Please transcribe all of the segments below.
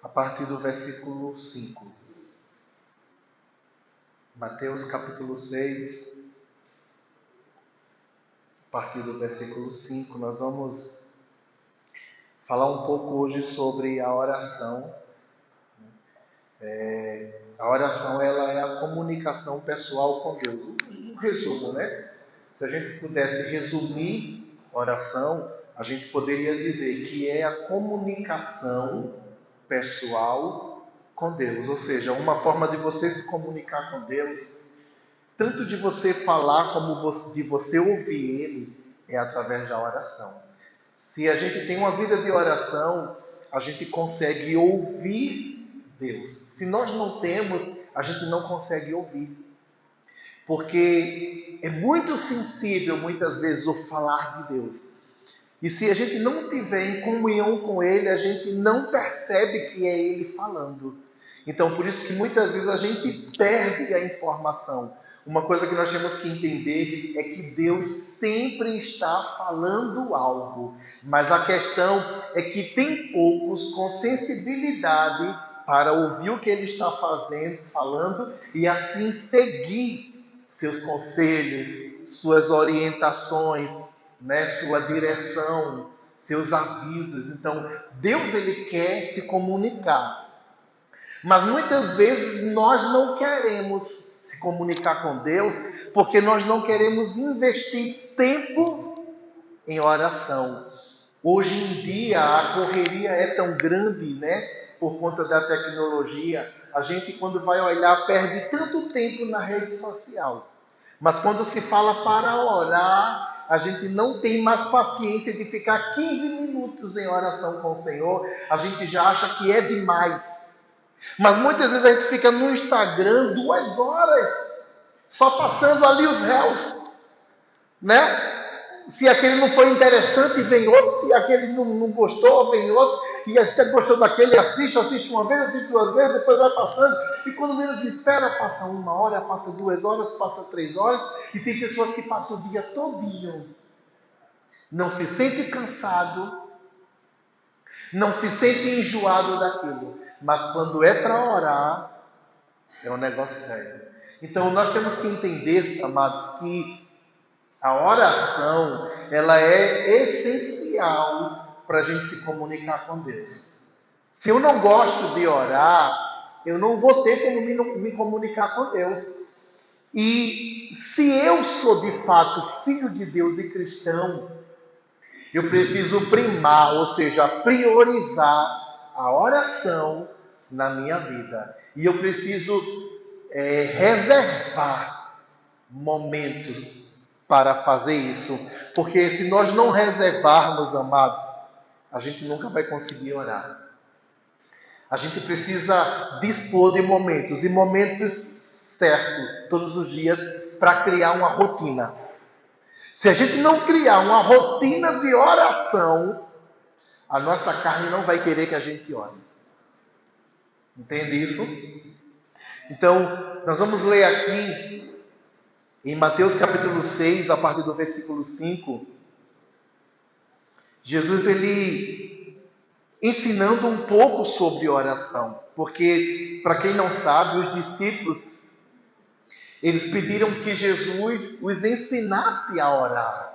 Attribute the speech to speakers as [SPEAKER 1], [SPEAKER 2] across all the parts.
[SPEAKER 1] a partir do versículo 5. Mateus capítulo 6, a partir do versículo 5, nós vamos falar um pouco hoje sobre a oração. A oração, ela é a comunicação pessoal com Deus. Um resumo, né? Se a gente pudesse resumir oração, a gente poderia dizer que é a comunicação pessoal com Deus. Ou seja, uma forma de você se comunicar com Deus, tanto de você falar como de você ouvir Ele, é através da oração. Se a gente tem uma vida de oração, a gente consegue ouvir Deus. Se nós não temos, a gente não consegue ouvir. Porque é muito sensível, muitas vezes, o falar de Deus. E se a gente não tiver em comunhão com Ele, a gente não percebe que é Ele falando. Então, por isso que muitas vezes a gente perde a informação. Uma coisa que nós temos que entender é que Deus sempre está falando algo. Mas a questão é que tem poucos com sensibilidade para ouvir o que Ele está falando e assim seguir seus conselhos, suas orientações, né, sua direção, seus avisos. Então, Deus, Ele quer se comunicar. Mas muitas vezes nós não queremos se comunicar com Deus porque nós não queremos investir tempo em oração. Hoje em dia a correria é tão grande, né? Por conta da tecnologia. A gente, quando vai olhar, perde tanto tempo na rede social. Mas quando se fala para orar, a gente não tem mais paciência de ficar 15 minutos em oração com o Senhor. A gente já acha que é demais. Mas muitas vezes a gente fica no Instagram 2 horas, só passando ali os réus, né? Se aquele não foi interessante, vem outro. Se aquele não gostou, vem outro. E se você gostou daquele, assiste uma vez, assiste 2 vezes, depois vai passando. E quando menos espera, passa 1 hora, passa 2 horas, passa 3 horas. E tem pessoas que passam o dia todinho. Não se sente cansado, não se sente enjoado daquilo. Mas quando é para orar, é um negócio sério. Então nós temos que entender, amados, que a oração, ela é essencial para a gente se comunicar com Deus. Se eu não gosto de orar, eu não vou ter como me comunicar com Deus. E se eu sou de fato filho de Deus e cristão, eu preciso primar, ou seja, priorizar a oração na minha vida. E eu preciso reservar momentos para fazer isso. Porque se nós não reservarmos, amados, a gente nunca vai conseguir orar. A gente precisa dispor de momentos, e momentos certos, todos os dias, para criar uma rotina. Se a gente não criar uma rotina de oração, a nossa carne não vai querer que a gente ore. Entende isso? Então, nós vamos ler aqui em Mateus capítulo 6, a partir do versículo 5. Jesus, ele ensinando um pouco sobre oração. Porque, para quem não sabe, os discípulos, eles pediram que Jesus os ensinasse a orar.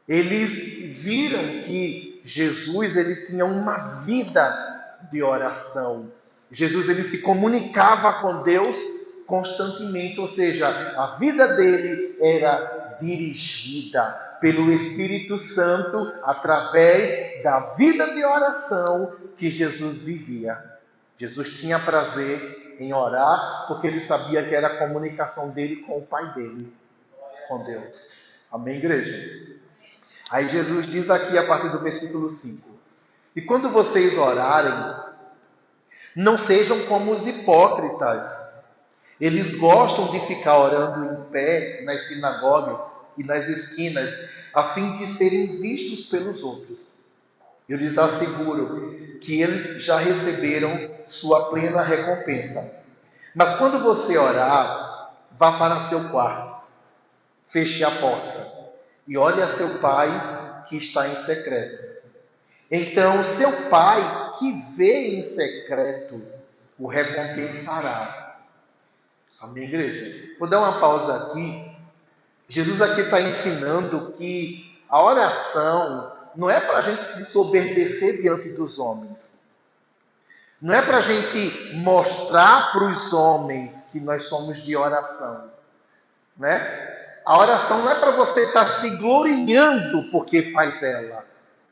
[SPEAKER 1] Eles viram que Jesus, ele tinha uma vida de oração. Jesus, ele se comunicava com Deus constantemente, ou seja, a vida dele era dirigida pelo Espírito Santo através da vida de oração que Jesus vivia. Jesus tinha prazer em orar porque ele sabia que era a comunicação dele com o Pai dele, com Deus. Amém, igreja? Aí Jesus diz aqui a partir do versículo 5: E quando vocês orarem, não sejam como os hipócritas. Eles gostam de ficar orando em pé nas sinagogas e nas esquinas, a fim de serem vistos pelos outros. Eu lhes asseguro que eles já receberam sua plena recompensa. Mas quando você orar, vá para seu quarto, feche a porta e olhe a seu pai que está em secreto. Então seu pai que vê em secreto o recompensará. Amém, igreja? Vou dar uma pausa aqui. Jesus aqui está ensinando que a oração não é para a gente se ensoberbecer diante dos homens. Não é para a gente mostrar para os homens que nós somos de oração. Né? A oração não é para você estar se gloriando porque faz ela.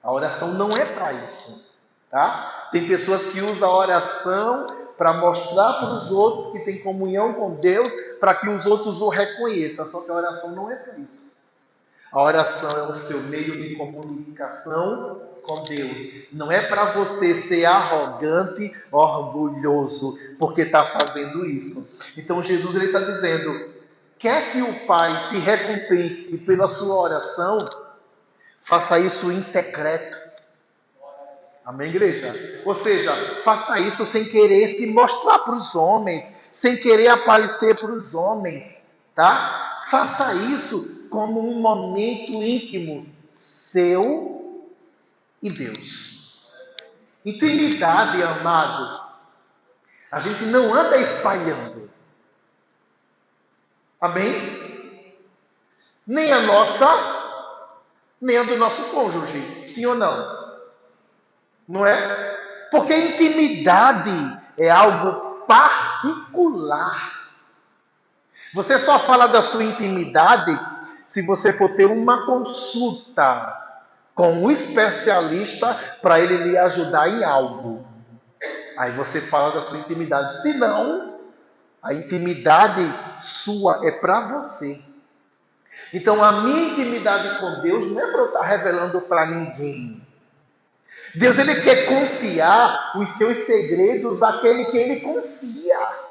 [SPEAKER 1] A oração não é para isso. Tá? Tem pessoas que usam a oração para mostrar para os outros que tem comunhão com Deus, para que os outros o reconheçam. Só que a oração não é para isso. A oração é o seu meio de comunicação com Deus. Não é para você ser arrogante, orgulhoso, porque está fazendo isso. Então Jesus está dizendo, quer que o Pai te recompense pela sua oração, faça isso em secreto. Amém, igreja? Ou seja, faça isso sem querer se mostrar para os homens, sem querer aparecer para os homens, tá? Faça isso como um momento íntimo seu e Deus. Intimidade, amados, a gente não anda espalhando. Amém? Nem a nossa, nem a do nosso cônjuge. Sim ou não? Não é? Porque intimidade é algo particular. Você só fala da sua intimidade se você for ter uma consulta com um especialista para ele lhe ajudar em algo. Aí você fala da sua intimidade. Se não, a intimidade sua é para você. Então a minha intimidade com Deus não é para eu estar revelando para ninguém. Deus, ele quer confiar os seus segredos àquele que ele confia.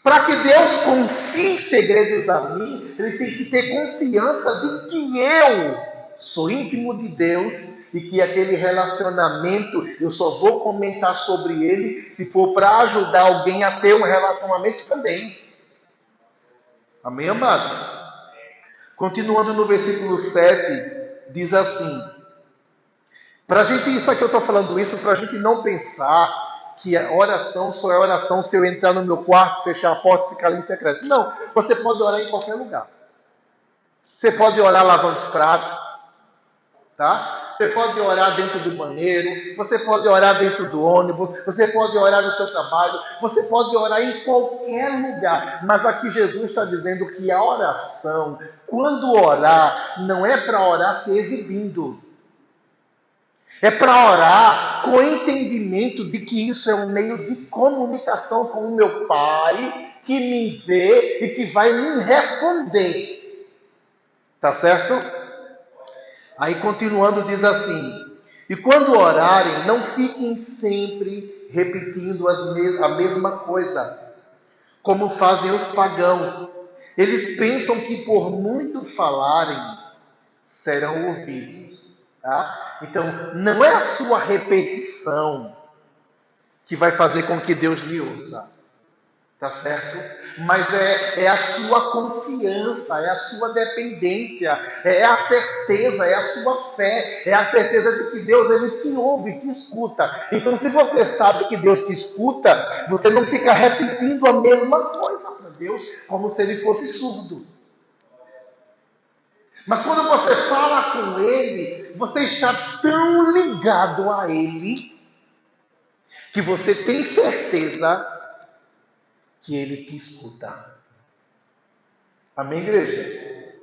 [SPEAKER 1] Para que Deus confie segredos a mim, ele tem que ter confiança de que eu sou íntimo de Deus e que aquele relacionamento, eu só vou comentar sobre ele se for para ajudar alguém a ter um relacionamento também. Amém, amados? Continuando no versículo 7, diz assim, para a gente, isso aqui eu estou falando isso para a gente não pensar que a oração só é oração se eu entrar no meu quarto, fechar a porta e ficar ali em secreto. Não, você pode orar em qualquer lugar. Você pode orar lavando os pratos, tá? Você pode orar dentro do banheiro, você pode orar dentro do ônibus, você pode orar no seu trabalho, você pode orar em qualquer lugar. Mas aqui Jesus está dizendo que a oração, quando orar, não é para orar se exibindo. É para orar com entendimento de que isso é um meio de comunicação com o meu Pai, que me vê e que vai me responder. Tá certo? Aí continuando diz assim, e quando orarem, não fiquem sempre repetindo a mesma coisa, como fazem os pagãos. Eles pensam que por muito falarem, serão ouvidos. Tá? Então, não é a sua repetição que vai fazer com que Deus lhe ouça, tá certo? Mas é a sua confiança, é a sua dependência, é a certeza, é a sua fé, é a certeza de que Deus, ele te ouve, te escuta. Então, se você sabe que Deus te escuta, você não fica repetindo a mesma coisa para Deus, como se ele fosse surdo. Mas quando você fala com Ele, você está tão ligado a Ele, que você tem certeza que Ele te escuta. Amém, igreja?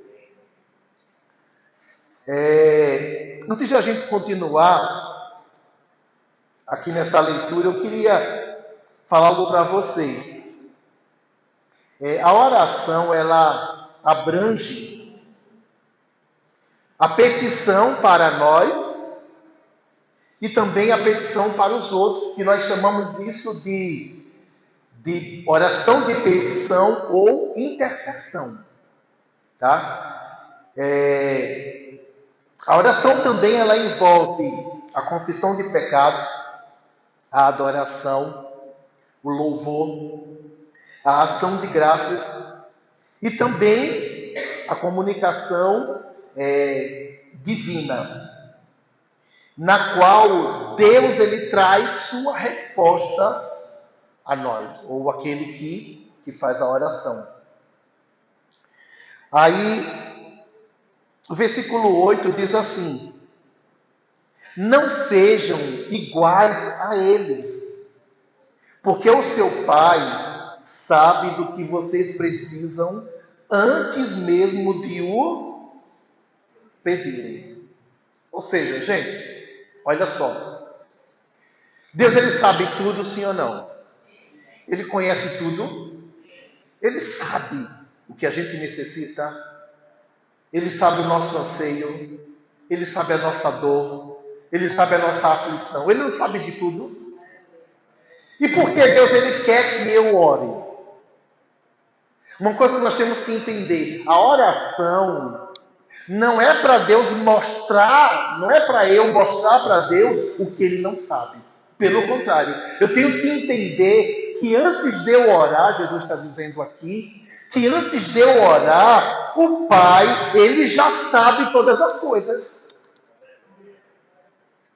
[SPEAKER 1] Antes de a gente continuar aqui nessa leitura, eu queria falar algo para vocês. A oração, ela abrange a petição para nós e também a petição para os outros, que nós chamamos isso de oração de petição ou intercessão. Tá? A oração também ela envolve a confissão de pecados, a adoração, o louvor, a ação de graças e também a comunicação divina. na qual Deus ele traz sua resposta a nós, ou aquele que faz a oração. Aí, o versículo 8 diz assim: não sejam iguais a eles, porque o seu Pai sabe do que vocês precisam antes mesmo de o pedirem. Ou seja, gente, olha só. Deus ele sabe tudo, sim ou não? Ele conhece tudo. Ele sabe o que a gente necessita. Ele sabe o nosso anseio. Ele sabe a nossa dor. Ele sabe a nossa aflição. Ele não sabe de tudo. E por que Deus ele quer que eu ore? Uma coisa que nós temos que entender: a oração não é para Deus mostrar, não é para eu mostrar para Deus o que Ele não sabe. Pelo contrário, eu tenho que entender que antes de eu orar, Jesus está dizendo aqui, que antes de eu orar, o Pai, Ele já sabe todas as coisas.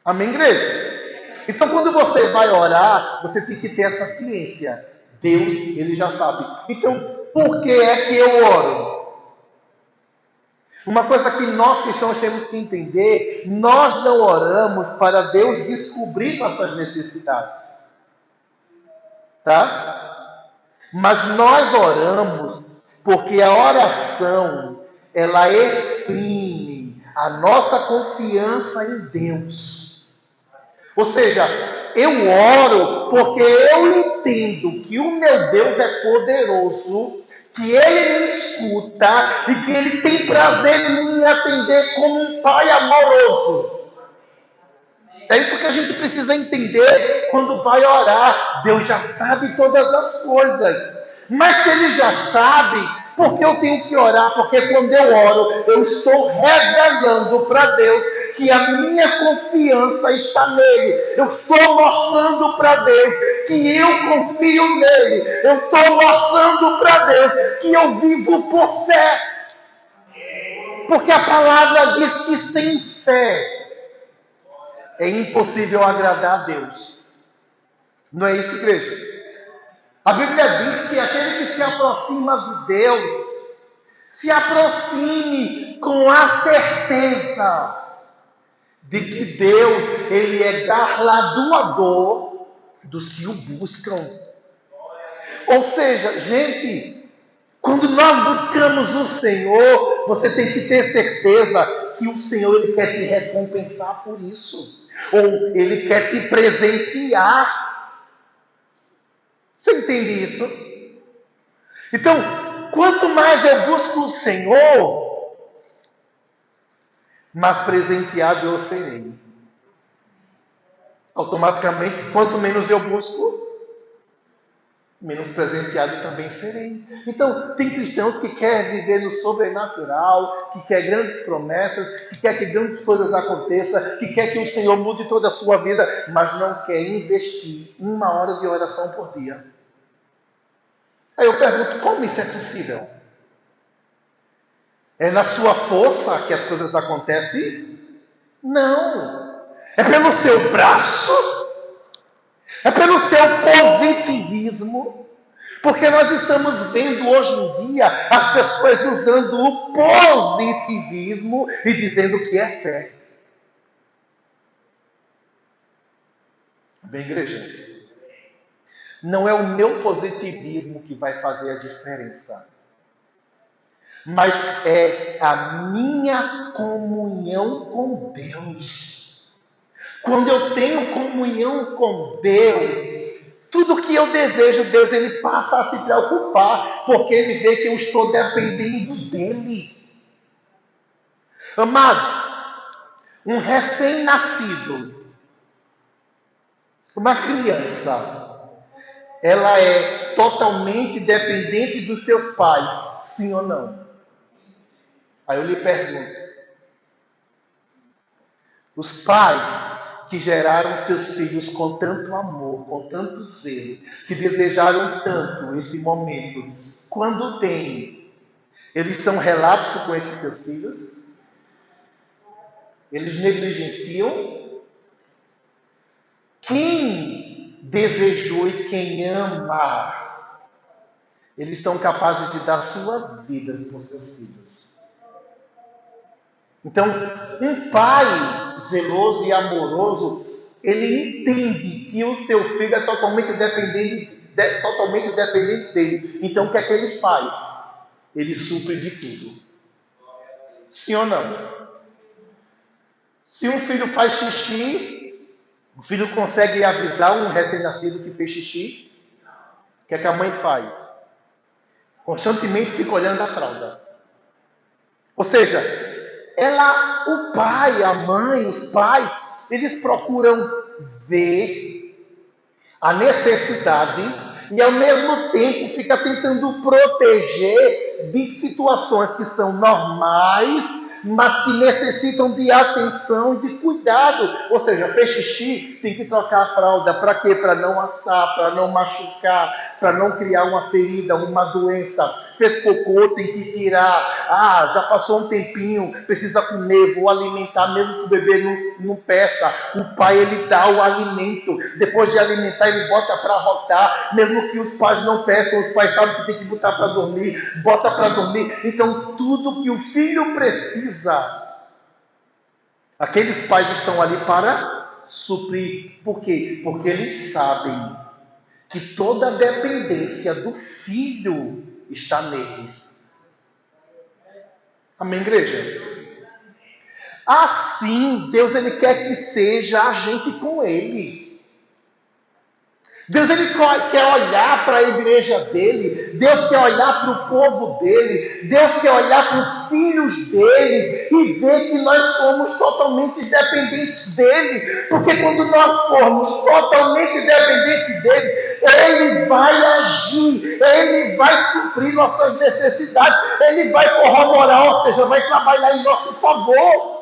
[SPEAKER 1] Amém, igreja? Então, quando você vai orar, você tem que ter essa ciência. Deus, Ele já sabe. Então, por que é que eu oro? Uma coisa que nós cristãos temos que entender: nós não oramos para Deus descobrir nossas necessidades, tá? Mas nós oramos porque a oração, ela exprime a nossa confiança em Deus. Ou seja, eu oro porque eu entendo que o meu Deus é poderoso, que Ele me escuta e que Ele tem prazer em me atender como um Pai amoroso. É isso que a gente precisa entender quando vai orar. Deus já sabe todas as coisas. Mas se Ele já sabe, por que eu tenho que orar? Porque quando eu oro, eu estou revelando para Deus que a minha confiança está nele. Eu estou mostrando para Deus que eu confio nele. Eu estou mostrando para Deus que eu vivo por fé. Porque a palavra diz que sem fé é impossível agradar a Deus. Não é isso, igreja? A Bíblia diz que aquele que se aproxima de Deus, se aproxime com a certeza de que Deus, Ele é galardoador dos que o buscam. Ou seja, gente, quando nós buscamos o Senhor, você tem que ter certeza que o Senhor Ele quer te recompensar por isso. Ou Ele quer te presentear. Você entende isso? Então, quanto mais eu busco o Senhor, mais presenteado eu serei. Automaticamente, quanto menos eu busco, menos presenteado também serei. Então, tem cristãos que querem viver no sobrenatural, que quer grandes promessas, que quer que grandes coisas aconteçam, que quer que o Senhor mude toda a sua vida, mas não quer investir 1 hora de oração por dia. Aí eu pergunto, como isso é possível? É na sua força que as coisas acontecem? Não. É pelo seu braço? É pelo seu positivismo? Porque nós estamos vendo hoje em dia as pessoas usando o positivismo e dizendo que é fé. Bem, igreja, não é o meu positivismo que vai fazer a diferença, mas é a minha comunhão com Deus. Quando eu tenho comunhão com Deus, tudo que eu desejo, Deus ele passa a se preocupar, porque ele vê que eu estou dependendo dele. Amados, um recém-nascido, uma criança, ela é totalmente dependente dos seus pais, sim ou não? Aí eu lhe pergunto, os pais que geraram seus filhos com tanto amor, com tanto zelo, que desejaram tanto esse momento, quando tem, eles são relapsos com esses seus filhos? Eles negligenciam? Quem desejou e quem ama, eles são capazes de dar suas vidas por seus filhos. Então, um pai zeloso e amoroso, ele entende que o seu filho é totalmente dependente dele. Então, o que é que ele faz? Ele supre de tudo. Sim ou não? Se um filho faz xixi, o filho consegue avisar um recém-nascido que fez xixi. O que é que a mãe faz? Constantemente fica olhando a fralda. Ou seja, o pai, a mãe, os pais, eles procuram ver a necessidade e ao mesmo tempo fica tentando proteger de situações que são normais, mas que necessitam de atenção e de cuidado. Ou seja, fez xixi, tem que trocar a fralda. Para quê? Para não assar, para não machucar, para não criar uma ferida, uma doença. Fez cocô, tem que tirar. Já passou um tempinho, precisa comer, vou alimentar, mesmo que o bebê não peça. O pai, ele dá o alimento. Depois de alimentar, ele bota para rotar. Mesmo que os pais não peçam, os pais sabem que tem que botar para dormir, bota para dormir. Então, tudo que o filho precisa, aqueles pais estão ali para suprir. Por quê? Porque eles sabem que toda a dependência do filho está neles. Amém, igreja? Assim, Deus, ele quer que seja a gente com ele. Deus, ele quer olhar para a igreja dele. Deus quer olhar para o povo dele. Deus quer olhar para os filhos dele e ver que nós somos totalmente dependentes dele. Porque quando nós formos totalmente dependentes dele, ele vai agir, ele vai suprir nossas necessidades, ele vai corroborar, ou seja, vai trabalhar em nosso favor.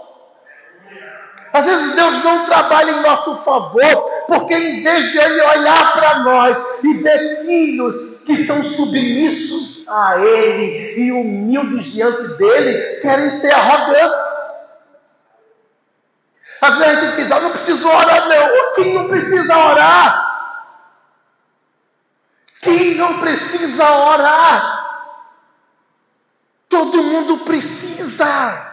[SPEAKER 1] Às vezes Deus não trabalha em nosso favor, porque em vez de Ele olhar para nós e ver filhos que são submissos a Ele e humildes diante dEle, querem ser arrogantes. Às vezes a gente diz, não preciso orar não. Quem não precisa orar? Quem não precisa orar? Todo mundo precisa.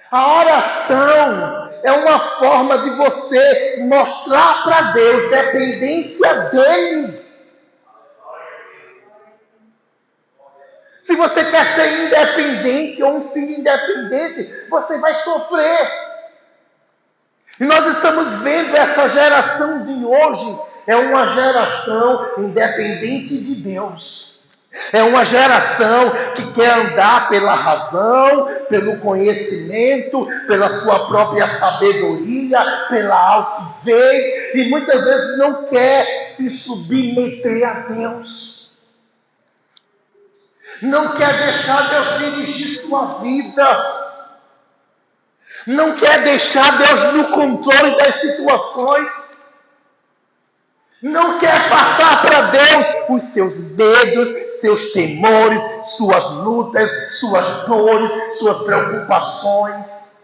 [SPEAKER 1] A oração é uma forma de você mostrar para Deus dependência dEle. Se você quer ser independente ou um filho independente, você vai sofrer. E nós estamos vendo essa geração de hoje, é uma geração independente de Deus. É uma geração que quer andar pela razão, pelo conhecimento, pela sua própria sabedoria, pela altivez, e muitas vezes não quer se submeter a Deus. Não quer deixar Deus dirigir sua vida. Não quer deixar Deus no controle das situações. Não quer passar para Deus os seus medos, seus temores, suas lutas, suas dores, suas preocupações.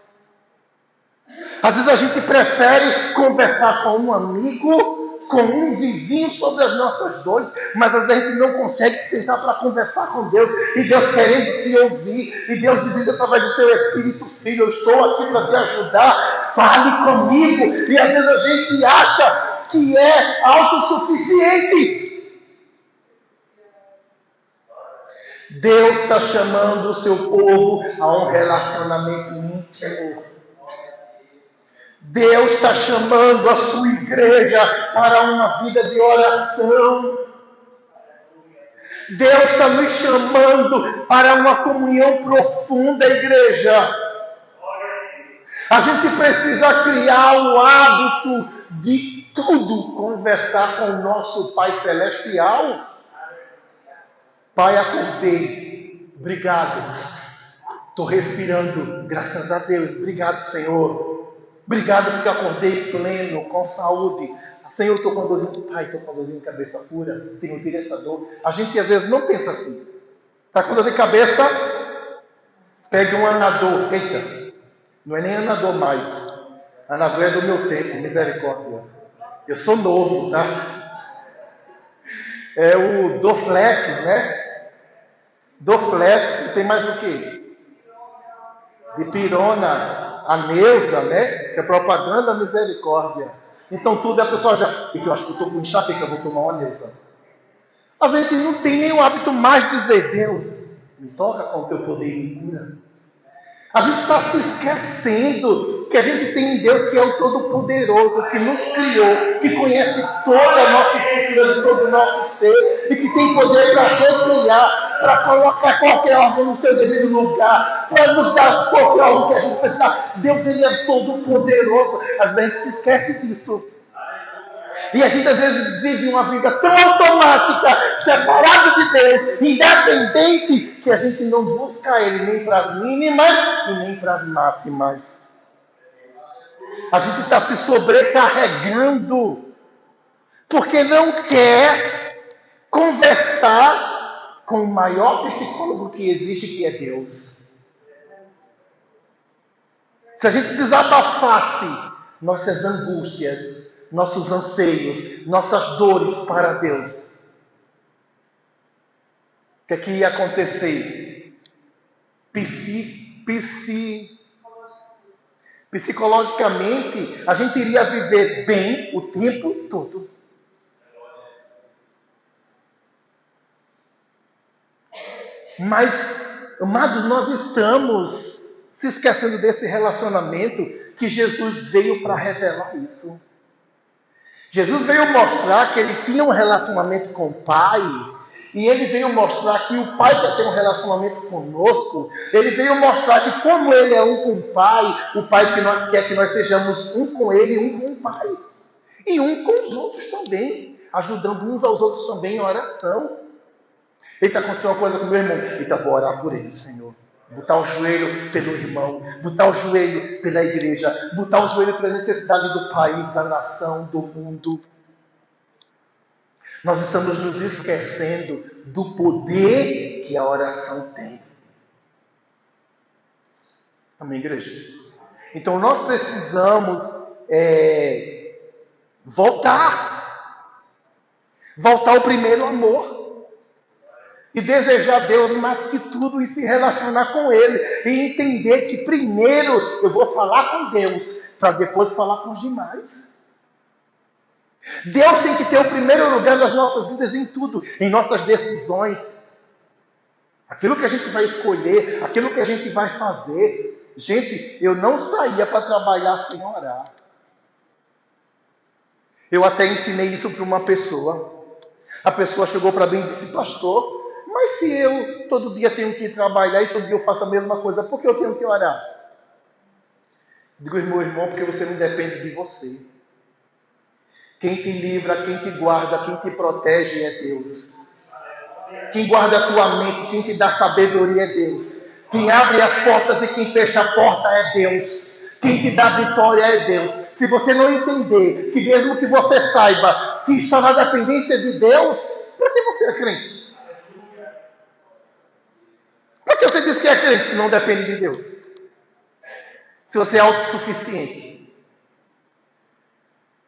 [SPEAKER 1] Às vezes a gente prefere conversar com um amigo, com um vizinho sobre as nossas dores, mas às vezes a gente não consegue sentar para conversar com Deus, e Deus querendo te ouvir, e Deus dizendo através do seu Espírito, filho, eu estou aqui para te ajudar, fale comigo. E às vezes a gente acha que é autossuficiente. Deus está chamando o seu povo a um relacionamento íntimo. Deus está chamando a sua igreja para uma vida de oração. Deus está nos chamando para uma comunhão profunda, igreja. A gente precisa criar o hábito de tudo conversar com o nosso Pai Celestial. Pai, acordei. Obrigado. Estou respirando. Graças a Deus. Obrigado, Senhor. Obrigado porque acordei pleno, com saúde. Senhor, estou com dorzinha. Pai, estou com dorzinha de cabeça pura. Senhor, tira essa dor. A gente às vezes não pensa assim. Está com dor de cabeça? Pegue um anador. Eita, não é nem anador mais. Anagu é do meu tempo, misericórdia. Eu sou novo, tá? É o Doflex, né? Doflex, tem mais o quê? De pirona, a Neuza, né? Que é propaganda misericórdia. Então tudo a pessoa já. E que eu acho que eu estou com enxaqueca, eu vou tomar uma Neuza. A gente não tem nem o hábito mais de dizer, Deus, me toca com o teu poder e me cura. A gente está se esquecendo que a gente tem um Deus que é o Todo-Poderoso, que nos criou, que conhece toda a nossa estrutura, de todo o nosso ser, e que tem poder para recriar, para colocar qualquer órgão no seu devido lugar, para nos dar qualquer órgão que a gente precisar. Deus, Ele é Todo-Poderoso. Às vezes a gente se esquece disso. E a gente às vezes vive uma vida tão automática, separado de Deus, independente, que a gente não busca Ele nem para as mínimas e nem para as máximas. A gente está se sobrecarregando, porque não quer conversar com o maior psicólogo que existe, que é Deus. Se a gente desabafasse nossas angústias, nossos anseios, nossas dores para Deus, o que é que ia acontecer? Psicologicamente, a gente iria viver bem o tempo todo. Mas, amados, nós estamos se esquecendo desse relacionamento que Jesus veio para revelar isso. Jesus veio mostrar que ele tinha um relacionamento com o Pai, e ele veio mostrar que o Pai quer ter um relacionamento conosco. Ele veio mostrar que como ele é um com o Pai quer que nós sejamos um com ele e um com o Pai. E um com os outros também, ajudando uns aos outros também em oração. Eita, aconteceu uma coisa com meu irmão. Eita, vou orar por ele, Senhor. Botar o joelho pelo irmão, botar o joelho pela igreja, botar o joelho pela necessidade do país, da nação, do mundo. Nós estamos nos esquecendo do poder que a oração tem. Amém, igreja? Então nós precisamos voltar ao primeiro amor. E desejar Deus mais que tudo e se relacionar com Ele. E entender que primeiro eu vou falar com Deus, para depois falar com os demais. Deus tem que ter o primeiro lugar nas nossas vidas em tudo, em nossas decisões. Aquilo que a gente vai escolher, aquilo que a gente vai fazer. Gente, eu não saía para trabalhar sem orar. Eu até ensinei isso para uma pessoa. A pessoa chegou para mim e disse, pastor, mas se eu todo dia tenho que ir trabalhar e todo dia eu faço a mesma coisa, por que eu tenho que orar? Digo, meu irmão, porque você não depende de você. Quem te livra, quem te guarda, quem te protege é Deus. Quem guarda a tua mente, quem te dá sabedoria é Deus. Quem abre as portas e quem fecha a porta é Deus. Quem te dá vitória é Deus. Se você não entender que mesmo que você saiba que está na dependência de Deus, por que você é crente? Por que você diz que é crente se não depende de Deus? Se você é autossuficiente.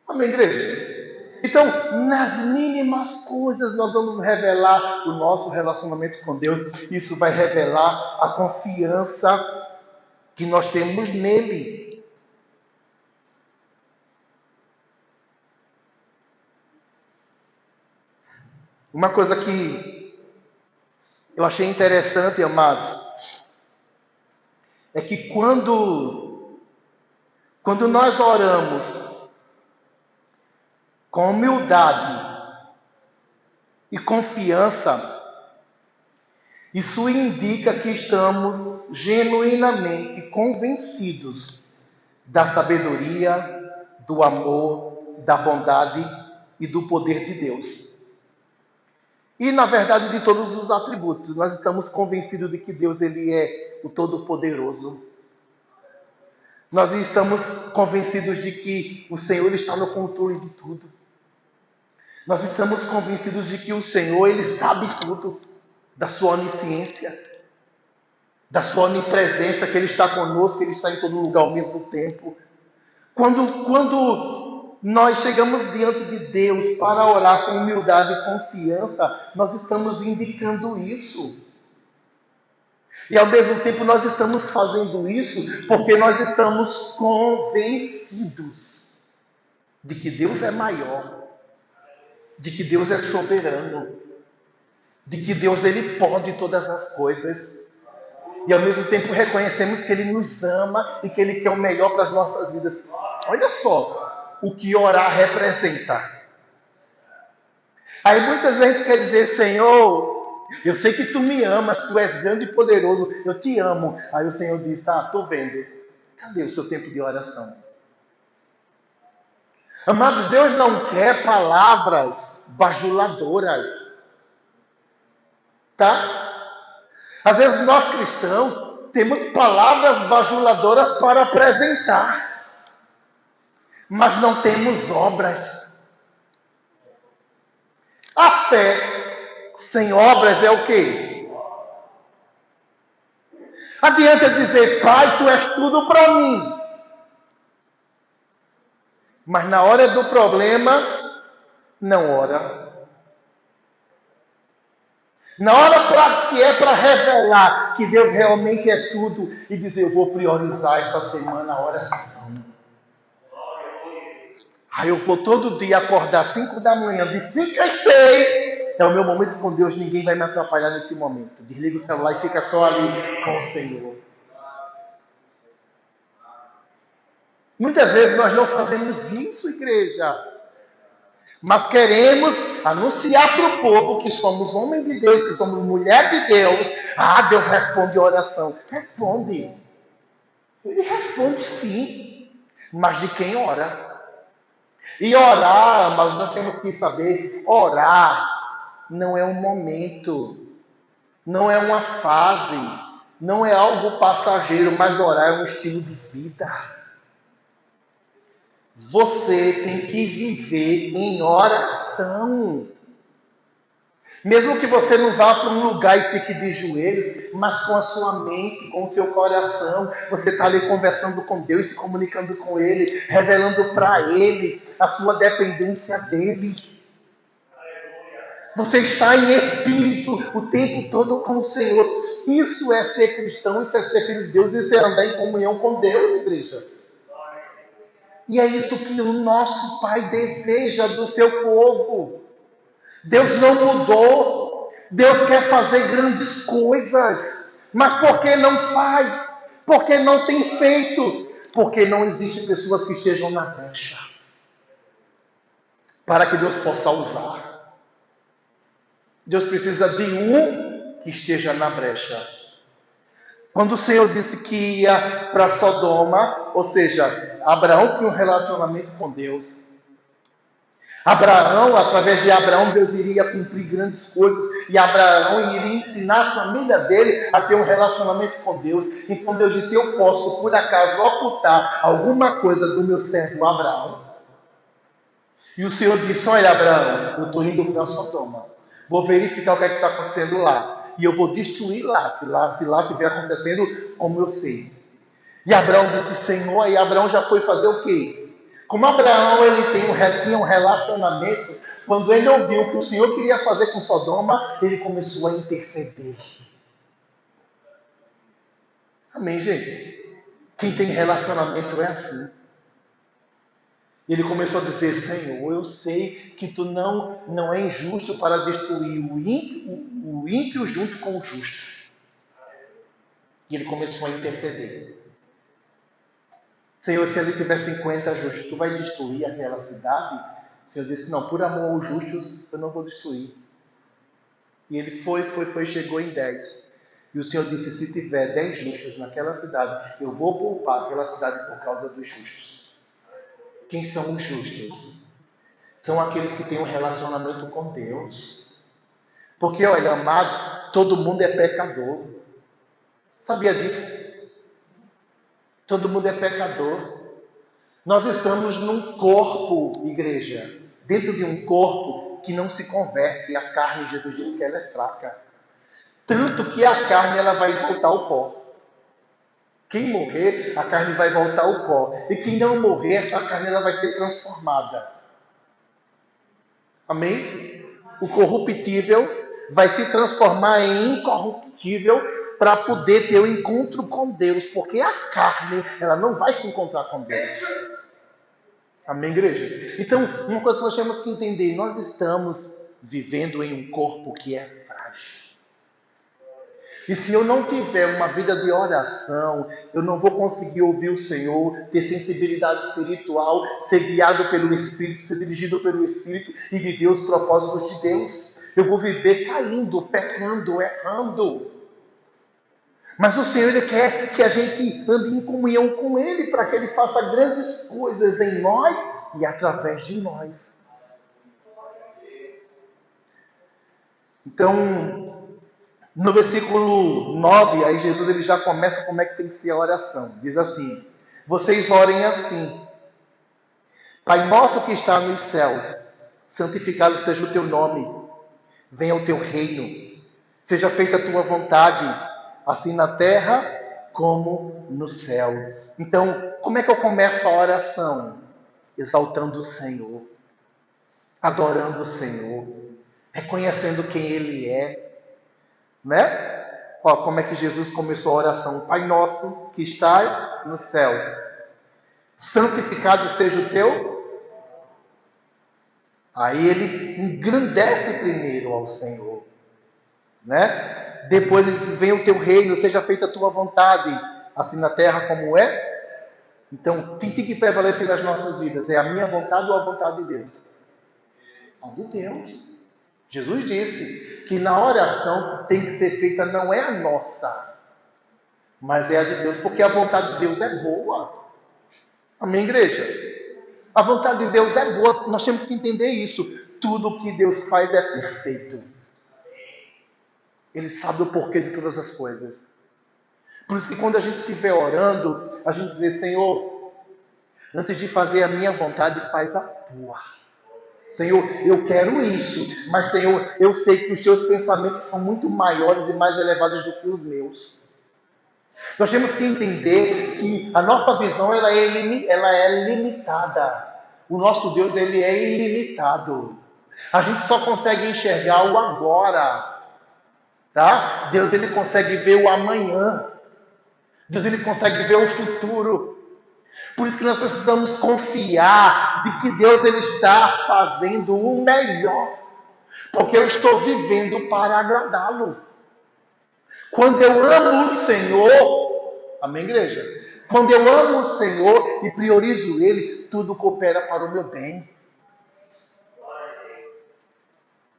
[SPEAKER 1] Amém, igreja? Então, nas mínimas coisas nós vamos revelar o nosso relacionamento com Deus. Isso vai revelar a confiança que nós temos nele. Uma coisa que eu achei interessante, amados, é que quando nós oramos com humildade e confiança, isso indica que estamos genuinamente convencidos da sabedoria, do amor, da bondade e do poder de Deus. E, na verdade, de todos os atributos. Nós estamos convencidos de que Deus ele é o Todo-Poderoso. Nós estamos convencidos de que o Senhor está no controle de tudo. Nós estamos convencidos de que o Senhor ele sabe tudo, da sua onisciência, da sua onipresença, que Ele está conosco, que Ele está em todo lugar ao mesmo tempo. Quando nós chegamos diante de Deus para orar com humildade e confiança, nós estamos indicando isso. E ao mesmo tempo nós estamos fazendo isso porque nós estamos convencidos de que Deus é maior, de que Deus é soberano, de que Deus ele pode todas as coisas. E ao mesmo tempo reconhecemos que Ele nos ama e que Ele quer o melhor para as nossas vidas. Olha só o que orar representa. Aí muitas vezes a gente quer dizer, Senhor, eu sei que Tu me amas, Tu és grande e poderoso, eu Te amo. Aí o Senhor diz, estou vendo. Cadê o seu tempo de oração? Amados, Deus não quer palavras bajuladoras. Tá? Às vezes nós cristãos temos palavras bajuladoras para apresentar, mas não temos obras. A fé sem obras é o quê? Adianta dizer, Pai, Tu és tudo para mim. Mas na hora do problema, não ora. Na hora que é para revelar que Deus realmente é tudo e dizer, eu vou priorizar essa semana a oração. Aí eu vou todo dia acordar 5 da manhã, de 5 às 6. É o meu momento com Deus, ninguém vai me atrapalhar nesse momento. Desliga o celular e fica só ali com o Senhor. Muitas vezes nós não fazemos isso, igreja. Mas queremos anunciar para o povo que somos homem de Deus, que somos mulher de Deus. Deus responde a oração. Responde. Ele responde sim. Mas de quem ora? E orar, mas nós temos que saber, orar não é um momento, não é uma fase, não é algo passageiro, mas orar é um estilo de vida. Você tem que viver em oração. Mesmo que você não vá para um lugar e fique de joelhos, mas com a sua mente, com o seu coração, você está ali conversando com Deus, se comunicando com Ele, revelando para Ele a sua dependência dEle. Você está em espírito o tempo todo com o Senhor. Isso é ser cristão, isso é ser filho de Deus, isso é andar em comunhão com Deus, igreja. E é isso que o nosso Pai deseja do seu povo. Deus não mudou. Deus quer fazer grandes coisas. Mas por que não faz? Por que não tem feito? Porque não existem pessoas que estejam na brecha para que Deus possa usar. Deus precisa de um que esteja na brecha. Quando o Senhor disse que ia para Sodoma, ou seja, Abraão tinha um relacionamento com Deus. Abraão, através de Abraão, Deus iria cumprir grandes coisas. E Abraão iria ensinar a família dele a ter um relacionamento com Deus. Então Deus disse, eu posso, por acaso, ocultar alguma coisa do meu servo Abraão? E o Senhor disse, olha Abraão, eu estou indo para Sodoma. Vou verificar o que está acontecendo lá. E eu vou destruir lá, se lá estiver acontecendo como eu sei. E Abraão disse, Senhor, e Abraão já foi fazer o quê? Como Abraão ele tinha um relacionamento, quando ele ouviu o que o Senhor queria fazer com Sodoma, ele começou a interceder. Amém, gente? Quem tem relacionamento é assim. E ele começou a dizer, Senhor, eu sei que Tu não é injusto para destruir o ímpio junto com o justo. E ele começou a interceder. Senhor, se ali tiver 50 justos, Tu vai destruir aquela cidade? O Senhor disse, não, por amor aos justos, eu não vou destruir. E ele foi, chegou em 10. E o Senhor disse, se tiver 10 justos naquela cidade, eu vou poupar aquela cidade por causa dos justos. Quem são os justos? São aqueles que têm um relacionamento com Deus. Porque, olha, amados, todo mundo é pecador. Sabia disso? Todo mundo é pecador. Nós estamos num corpo, igreja, dentro de um corpo que não se converte. A carne, Jesus disse que ela é fraca. Tanto que a carne ela vai voltar ao pó. Quem morrer, a carne vai voltar ao pó. E quem não morrer, essa carne ela vai ser transformada. Amém? O corruptível vai se transformar em incorruptível para poder ter o encontro com Deus. Porque a carne, ela não vai se encontrar com Deus. Amém, igreja? Então, uma coisa que nós temos que entender, nós estamos vivendo em um corpo que é frágil. E se eu não tiver uma vida de oração, eu não vou conseguir ouvir o Senhor, ter sensibilidade espiritual, ser guiado pelo Espírito, ser dirigido pelo Espírito e viver os propósitos de Deus. Eu vou viver caindo, pecando, errando. Mas o Senhor Ele quer que a gente ande em comunhão com Ele, para que Ele faça grandes coisas em nós e através de nós. Então, no versículo 9, aí Jesus ele já começa como é que tem que ser a oração. Diz assim: vocês orem assim: Pai nosso que está nos céus, santificado seja o teu nome, venha o teu reino, seja feita a tua vontade, assim na terra como no céu. Então, como é que eu começo a oração? Exaltando o Senhor, adorando o Senhor, reconhecendo quem Ele é. Né? Ó, como é que Jesus começou a oração? Pai nosso que estás nos céus, santificado seja o teu. Aí ele engrandece primeiro ao Senhor, né? Depois ele diz: venha o teu reino, seja feita a tua vontade, assim na terra como é. Então, o que tem que prevalecer nas nossas vidas? É a minha vontade ou a vontade de Deus? A de Deus. Jesus disse que na oração tem que ser feita não é a nossa, mas é a de Deus, porque a vontade de Deus é boa. Amém, igreja? A vontade de Deus é boa, nós temos que entender isso. Tudo que Deus faz é perfeito. Ele sabe o porquê de todas as coisas. Por isso que quando a gente estiver orando, a gente diz: Senhor, antes de fazer a minha vontade, faz a tua. Senhor, eu quero isso, mas Senhor, eu sei que os teus pensamentos são muito maiores e mais elevados do que os meus. Nós temos que entender que a nossa visão ela é limitada. O nosso Deus ele é ilimitado. A gente só consegue enxergar o agora, tá? Deus ele consegue ver o amanhã. Deus ele consegue ver o futuro. Por isso que nós precisamos confiar de que Deus ele está fazendo o melhor, porque eu estou vivendo para agradá-lo. Quando eu amo o Senhor, amém, igreja? Quando eu amo o Senhor e priorizo Ele, tudo coopera para o meu bem.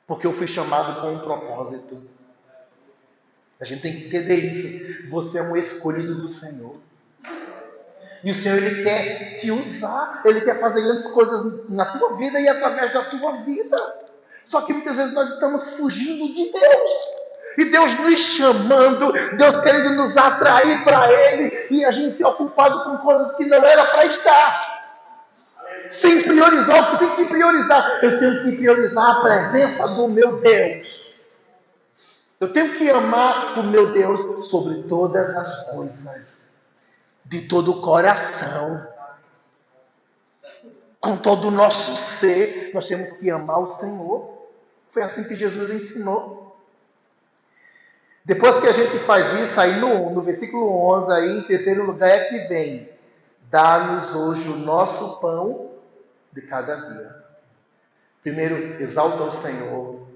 [SPEAKER 1] Porque eu fui chamado com um propósito. A gente tem que entender isso. Você é um escolhido do Senhor. E o Senhor, Ele quer te usar. Ele quer fazer grandes coisas na tua vida e através da tua vida. Só que muitas vezes nós estamos fugindo de Deus. E Deus nos chamando, Deus querendo nos atrair para Ele. E a gente é ocupado com coisas que não era para estar. Sem priorizar o que tem que priorizar. Eu tenho que priorizar a presença do meu Deus. Eu tenho que amar o meu Deus sobre todas as coisas. De todo o coração, com todo o nosso ser, nós temos que amar o Senhor. Foi assim que Jesus ensinou. Depois que a gente faz isso, aí no versículo 11, aí, em terceiro lugar é que vem: dá-nos hoje o nosso pão de cada dia. Primeiro, exalta o Senhor,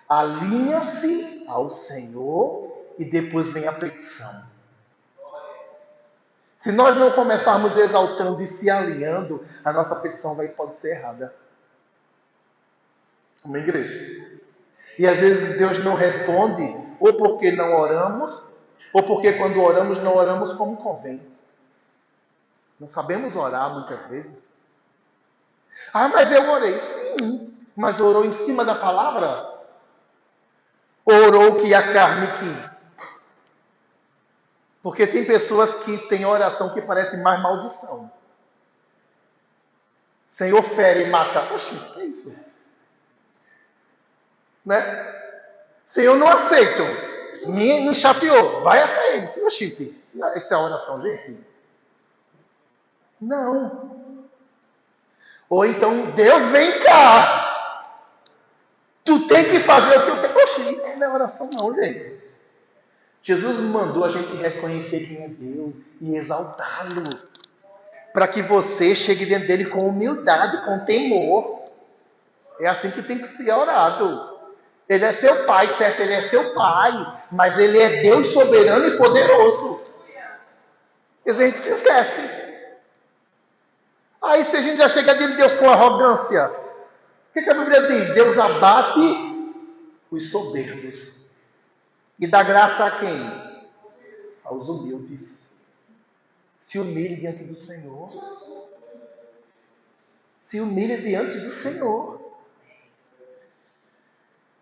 [SPEAKER 1] alinha-se ao Senhor e depois vem a petição. Se nós não começarmos exaltando e se alinhando, a nossa petição pode ser errada. Amém, igreja? E às vezes Deus não responde, ou porque não oramos, ou porque quando oramos, não oramos como convém. Não sabemos orar muitas vezes. Ah, mas eu orei. Sim, mas orou em cima da palavra? Orou o que a carne quis? Porque tem pessoas que têm oração que parece mais maldição. Senhor, fere e mata. Oxe, que é isso? Né? Senhor, não aceito. Me chateou. Vai até ele. Seu chip. Essa é a oração, gente? Não. Ou então, Deus, vem cá. Tu tem que fazer o que eu quero. Poxa, isso não é oração não, gente. Jesus mandou a gente reconhecer quem é Deus e exaltá-lo. Para que você chegue dentro dele com humildade, com temor. É assim que tem que ser orado. Ele é seu pai, certo? Ele é seu pai. Mas ele é Deus soberano e poderoso. E a gente se esquece. Aí se a gente já chega diante de Deus com arrogância, o que a Bíblia diz? Deus abate os soberbos. E dá graça a quem? Aos humildes. Se humilhe diante do Senhor. Se humilhe diante do Senhor.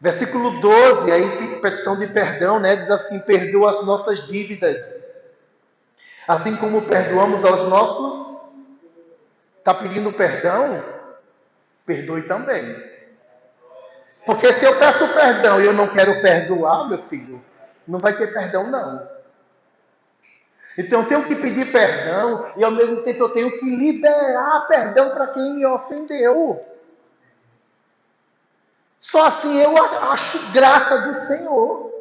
[SPEAKER 1] Versículo 12, aí petição de perdão, né? Diz assim, perdoa as nossas dívidas. Assim como perdoamos aos nossos. Está pedindo perdão? Perdoe também. Porque se eu peço perdão e eu não quero perdoar, meu filho, não vai ter perdão não. Então eu tenho que pedir perdão e ao mesmo tempo eu tenho que liberar perdão para quem me ofendeu. Só assim eu acho graça do Senhor.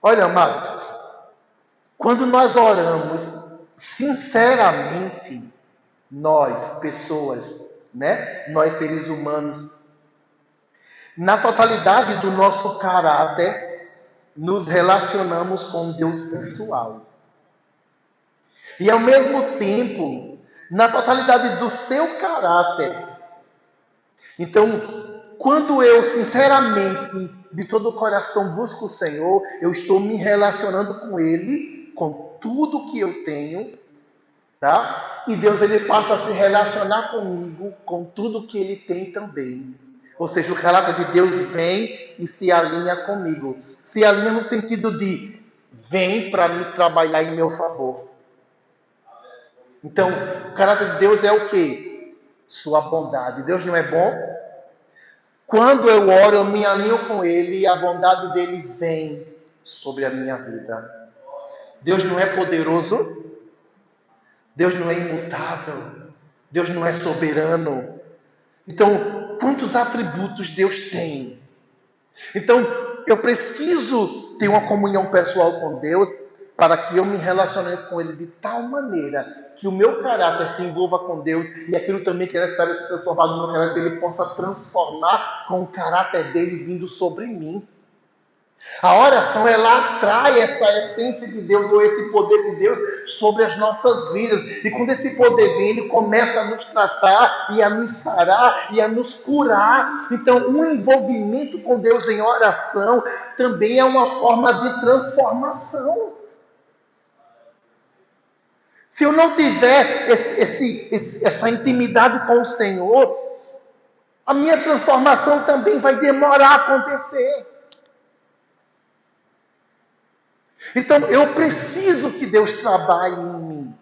[SPEAKER 1] Olha, amados, quando nós oramos sinceramente, nós, pessoas, né? Nós seres humanos, na totalidade do nosso caráter, nos relacionamos com Deus pessoal. E ao mesmo tempo, na totalidade do seu caráter. Então, quando eu sinceramente, de todo o coração, busco o Senhor, eu estou me relacionando com Ele, com tudo que eu tenho, tá? E Deus ele passa a se relacionar comigo, com tudo que Ele tem também. Ou seja, o caráter de Deus vem e se alinha comigo. Se alinha no sentido de, vem para me trabalhar em meu favor. Então, o caráter de Deus é o quê? Sua bondade. Deus não é bom? Quando eu oro, eu me alinho com Ele e a bondade dEle vem sobre a minha vida. Deus não é poderoso? Deus não é imutável? Deus não é soberano? Então, quantos atributos Deus tem? Então, eu preciso ter uma comunhão pessoal com Deus para que eu me relacione com Ele de tal maneira que o meu caráter se envolva com Deus e aquilo também que Ele espera se transformar no meu caráter, Ele possa transformar com o caráter dEle vindo sobre mim. A oração, ela atrai essa essência de Deus ou esse poder de Deus sobre as nossas vidas. E quando esse poder vem, ele começa a nos tratar e a nos sarar e a nos curar. Então, um envolvimento com Deus em oração também é uma forma de transformação. Se eu não tiver essa intimidade com o Senhor, a minha transformação também vai demorar a acontecer. Então, eu preciso que Deus trabalhe em mim.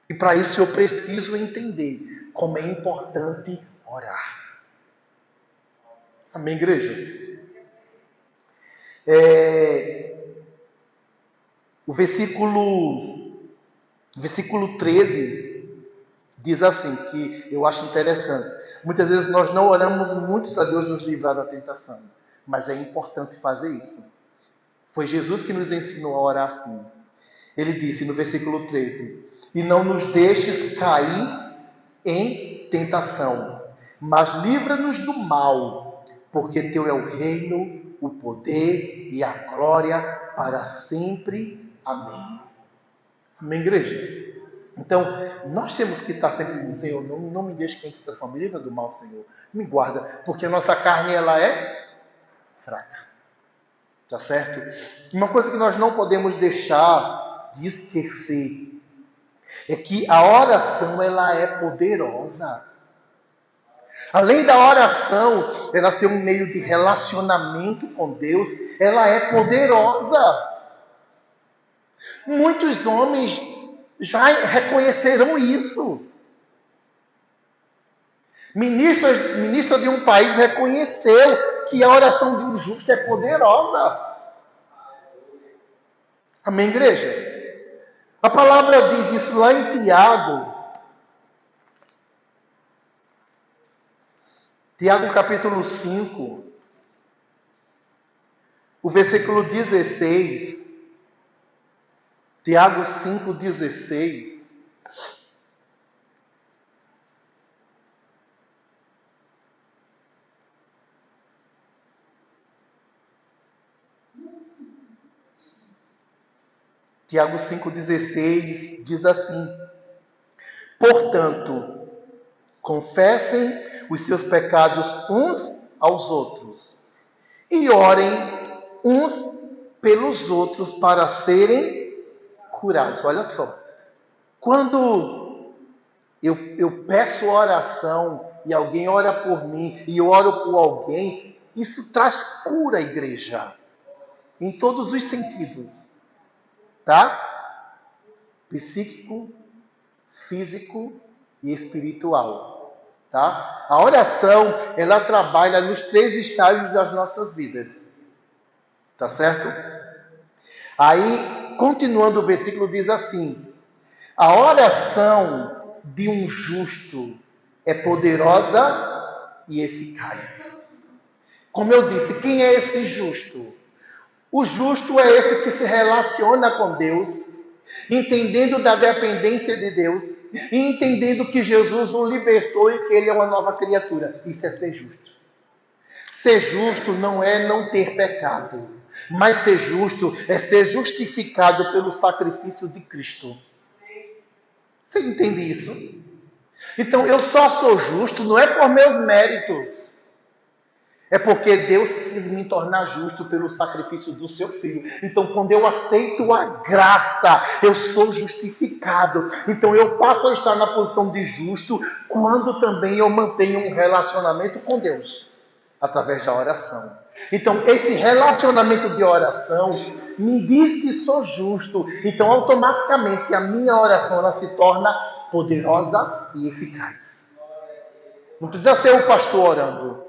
[SPEAKER 1] E para isso eu preciso entender como é importante orar. Amém, igreja? O versículo 13 diz assim, que eu acho interessante. Muitas vezes nós não oramos muito para Deus nos livrar da tentação. Mas é importante fazer isso. Foi Jesus que nos ensinou a orar assim. Ele disse no versículo 13: e não nos deixes cair em tentação, mas livra-nos do mal, porque teu é o reino, o poder e a glória para sempre. Amém. Amém, igreja? Então, nós temos que estar sempre dizendo, Senhor, não me deixe cair em tentação, me livra do mal, Senhor. Me guarda, porque a nossa carne, ela é fraca. Tá certo? Uma coisa que nós não podemos deixar de esquecer é que a oração, ela é poderosa. Além da oração, ela ser um meio de relacionamento com Deus, ela é poderosa. Muitos homens já reconheceram isso. Ministra de um país reconheceu que a oração de um justo é poderosa. Amém, igreja? A palavra diz isso lá em Tiago capítulo 5, o versículo 16. Tiago 5,16. Tiago 5,16 diz assim: portanto, confessem os seus pecados uns aos outros e orem uns pelos outros para serem curados. Olha só, quando eu peço oração e alguém ora por mim e eu oro por alguém, isso traz cura à igreja, em todos os sentidos, tá? Psíquico, físico e espiritual, tá? A oração, ela trabalha nos 3 estágios das nossas vidas, tá certo? Aí, continuando o versículo, diz assim: a oração de um justo é poderosa e eficaz. Como eu disse, quem é esse justo? O justo é esse que se relaciona com Deus, entendendo da dependência de Deus e entendendo que Jesus o libertou e que ele é uma nova criatura. Isso é ser justo. Ser justo não é não ter pecado, mas ser justo é ser justificado pelo sacrifício de Cristo. Você entende isso? Então, eu só sou justo não é por meus méritos. É porque Deus quis me tornar justo pelo sacrifício do seu Filho. Então, quando eu aceito a graça, eu sou justificado. Então, eu passo a estar na posição de justo quando também eu mantenho um relacionamento com Deus, através da oração. Então, esse relacionamento de oração me diz que sou justo. Então, automaticamente, a minha oração ela se torna poderosa e eficaz. Não precisa ser o pastor orando.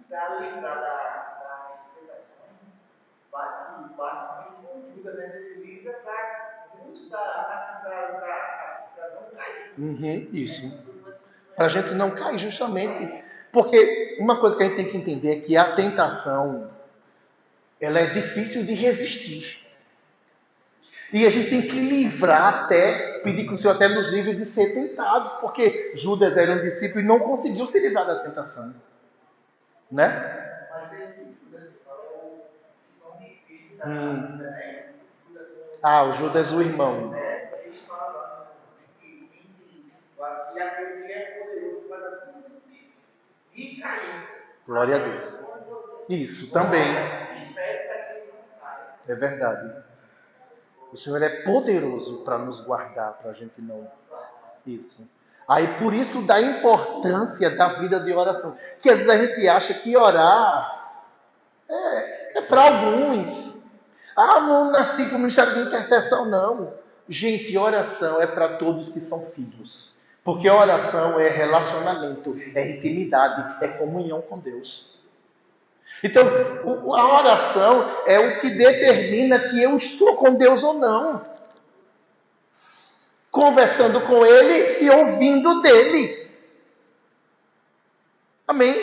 [SPEAKER 2] Para lembrar da interpretação, bate com Judas, né? Ele livra para buscar para não cair.
[SPEAKER 1] Isso. Para a gente não cair, justamente. Porque uma coisa que a gente tem que entender é que a tentação, ela é difícil de resistir. E a gente tem que livrar até, pedir que o Senhor até nos livre de ser tentados, porque Judas era um discípulo e não conseguiu se livrar da tentação. Né?
[SPEAKER 2] Mas esse Judas que fala é o irmão de Cristo da vida, né?
[SPEAKER 1] O Judas, o irmão.
[SPEAKER 2] Ele fala lá no 24, e aquele que é poderoso para tudo e cair.
[SPEAKER 1] Glória a Deus. Isso, também. É verdade. O Senhor é poderoso para nos guardar, para a gente não... Isso. Aí, por isso, da importância da vida de oração. Que às vezes a gente acha que orar é para alguns. Não nasci para o ministério de intercessão, não. Gente, oração é para todos que são filhos. Porque oração é relacionamento, é intimidade, é comunhão com Deus. Então, a oração é o que determina que eu estou com Deus ou não. Conversando com Ele e ouvindo dEle. Amém?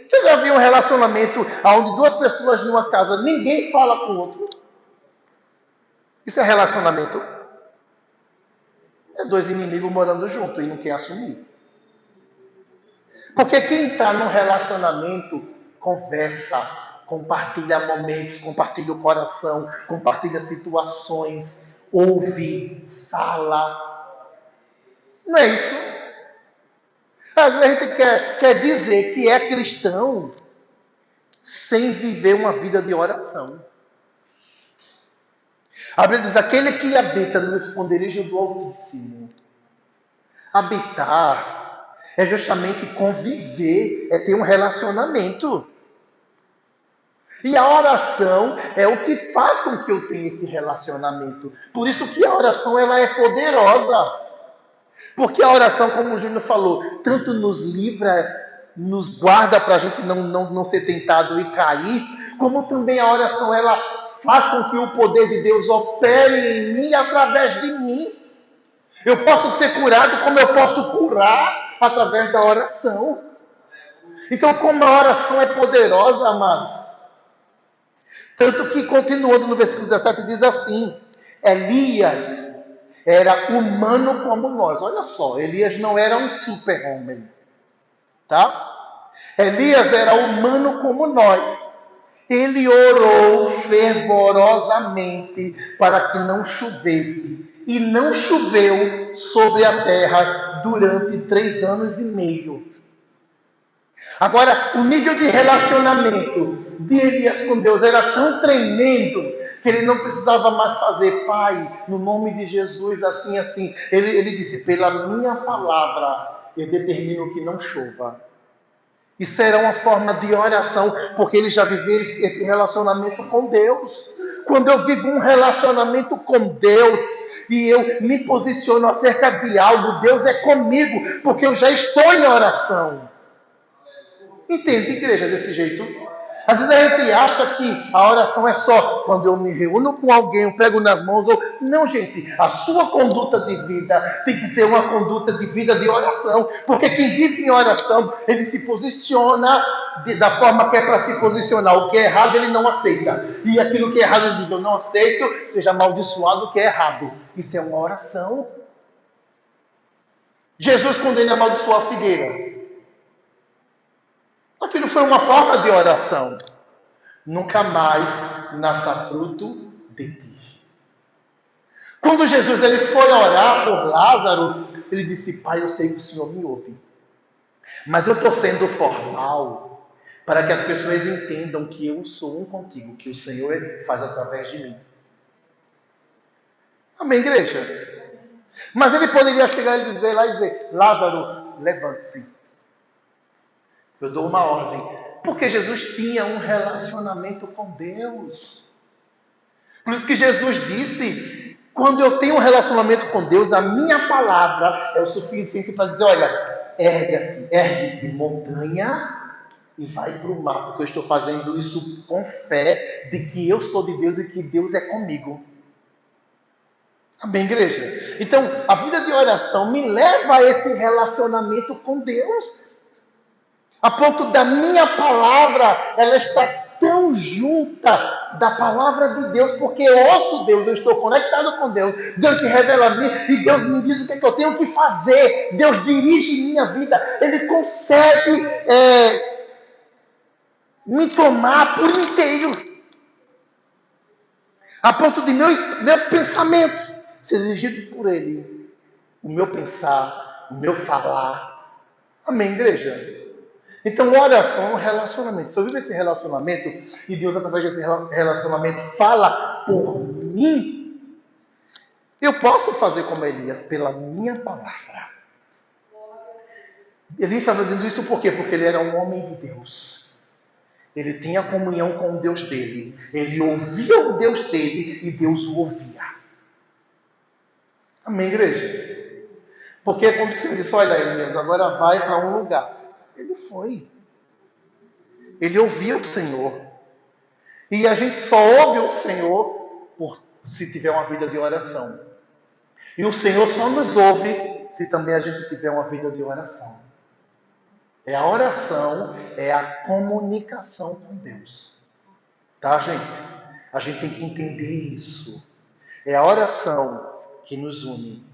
[SPEAKER 1] Você já viu um relacionamento onde 2 pessoas numa casa, ninguém fala com o outro? Isso é relacionamento? É 2 inimigos morando juntos e não quer assumir. Porque quem está num relacionamento, conversa, compartilha momentos, compartilha o coração, compartilha situações, ouve, fala. Não é isso? Às vezes a gente quer dizer que é cristão sem viver uma vida de oração. A Bíblia diz, aquele que habita no esconderijo do Altíssimo. Habitar é justamente conviver, é ter um relacionamento. E a oração é o que faz com que eu tenha esse relacionamento. Por isso que a oração ela é poderosa. Porque a oração, como o Júnior falou, tanto nos livra, nos guarda para a gente não ser tentado e cair, como também a oração, ela faz com que o poder de Deus opere em mim através de mim. Eu posso ser curado como eu posso curar através da oração. Então, como a oração é poderosa, amados. Tanto que, continuando no versículo 17, diz assim: Elias era humano como nós. Olha só, Elias não era um super-homem. Tá? Elias era humano como nós. Ele orou fervorosamente para que não chovesse. E não choveu sobre a terra durante 3 anos e meio. Agora, o nível de relacionamento de Elias com Deus era tão tremendo que ele não precisava mais fazer, Pai, no nome de Jesus, assim, assim. Ele disse, pela minha palavra, eu determino que não chova. Isso era uma forma de oração, porque ele já viveu esse relacionamento com Deus. Quando eu vivo um relacionamento com Deus e eu me posiciono acerca de algo, Deus é comigo, porque eu já estou em oração. Entende, igreja, desse jeito? Às vezes a gente acha que a oração é só quando eu me reúno com alguém, eu pego nas mãos. Não, gente, a sua conduta de vida tem que ser uma conduta de vida de oração. Porque quem vive em oração, ele se posiciona da forma que é para se posicionar. O que é errado, ele não aceita. E aquilo que é errado, ele diz, eu não aceito, seja amaldiçoado o que é errado. Isso é uma oração. Jesus, quando ele amaldiçoou a figueira, aquilo foi uma forma de oração. Nunca mais nasça fruto de ti. Quando Jesus ele foi orar por Lázaro, ele disse, Pai, eu sei que o Senhor me ouve. Mas eu estou sendo formal para que as pessoas entendam que eu sou um contigo, que o Senhor faz através de mim. Amém, igreja? Mas ele poderia chegar e dizer Lázaro, levante-se. Eu dou uma ordem. Porque Jesus tinha um relacionamento com Deus. Por isso que Jesus disse, quando eu tenho um relacionamento com Deus, a minha palavra é o suficiente para dizer, olha, ergue-te, montanha, e vai para o mar, porque eu estou fazendo isso com fé de que eu sou de Deus e que Deus é comigo. Amém, igreja? Então, a vida de oração me leva a esse relacionamento com Deus. A ponto da minha palavra, ela está tão junta da palavra de Deus, porque eu ouço Deus, eu estou conectado com Deus, Deus se revela a mim e Deus me diz o que eu tenho que fazer, Deus dirige minha vida, Ele consegue me tomar por inteiro, a ponto de meus pensamentos ser dirigidos por Ele, o meu pensar, o meu falar. Amém, igreja? Então, oração é um relacionamento. Se eu vivo esse relacionamento e Deus, através desse relacionamento, fala por mim, eu posso fazer como Elias, pela minha palavra. Elias está fazendo isso por quê? Porque ele era um homem de Deus. Ele tinha comunhão com o Deus dele. Ele ouvia o Deus dele e Deus o ouvia. Amém, igreja? Porque quando o Senhor disse, olha, Elias, agora vai para um lugar. Ele foi. Ele ouvia o Senhor. E a gente só ouve o Senhor se tiver uma vida de oração. E o Senhor só nos ouve se também a gente tiver uma vida de oração. A oração é a comunicação com Deus. Tá, gente? A gente tem que entender isso. É a oração que nos une.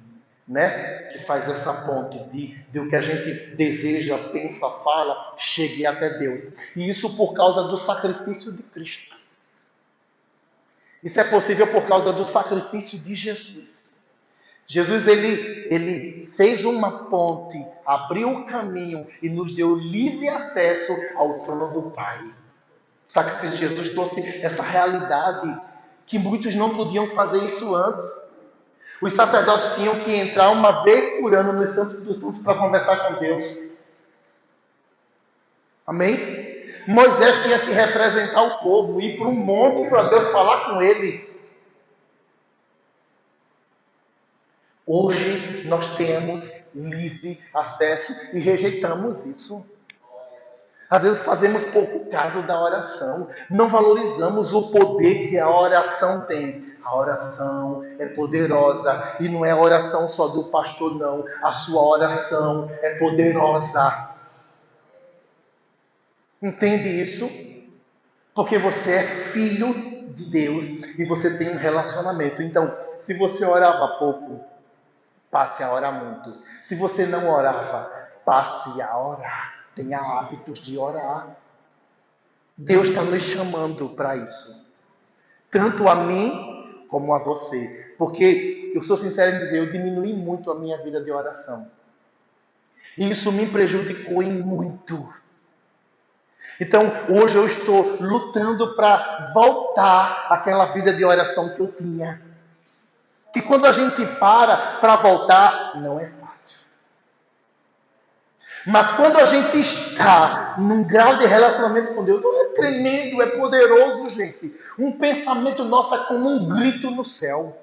[SPEAKER 1] Né? Que faz essa ponte de o que a gente deseja, pensa, fala, chegue até Deus. E isso por causa do sacrifício de Cristo. Isso é possível por causa do sacrifício de Jesus. Jesus, ele fez uma ponte, abriu o caminho e nos deu livre acesso ao trono do Pai. O sacrifício de Jesus trouxe essa realidade que muitos não podiam fazer isso antes. Os sacerdotes tinham que entrar uma vez por ano no Santo dos Santos para conversar com Deus. Amém? Moisés tinha que representar o povo, ir para um monte para Deus falar com ele. Hoje nós temos livre acesso e rejeitamos isso. Às vezes fazemos pouco caso da oração, não valorizamos o poder que a oração tem. A oração é poderosa e não é a oração só do pastor, não. A sua oração é poderosa. Entende isso? Porque você é filho de Deus e você tem um relacionamento. Então, se você orava pouco, passe a orar muito. Se você não orava, passe a orar. Tenha hábitos de orar. Deus está nos chamando para isso. Tanto a mim como a você. Porque, eu sou sincero em dizer, eu diminui muito a minha vida de oração. E isso me prejudicou em muito. Então, hoje eu estou lutando para voltar àquela vida de oração que eu tinha. Que quando a gente para voltar, não é fácil. Mas quando a gente está num grau de relacionamento com Deus, é tremendo, é poderoso, gente. Um pensamento nosso é como um grito no céu.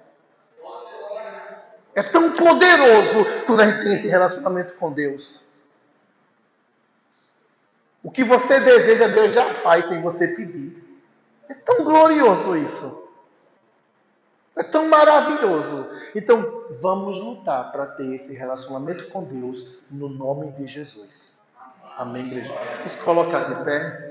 [SPEAKER 1] É tão poderoso quando a gente tem esse relacionamento com Deus. O que você deseja, Deus já faz sem você pedir. É tão glorioso isso. É tão maravilhoso. Então, vamos lutar para ter esse relacionamento com Deus no nome de Jesus. Amém, igreja? Vamos colocar de pé.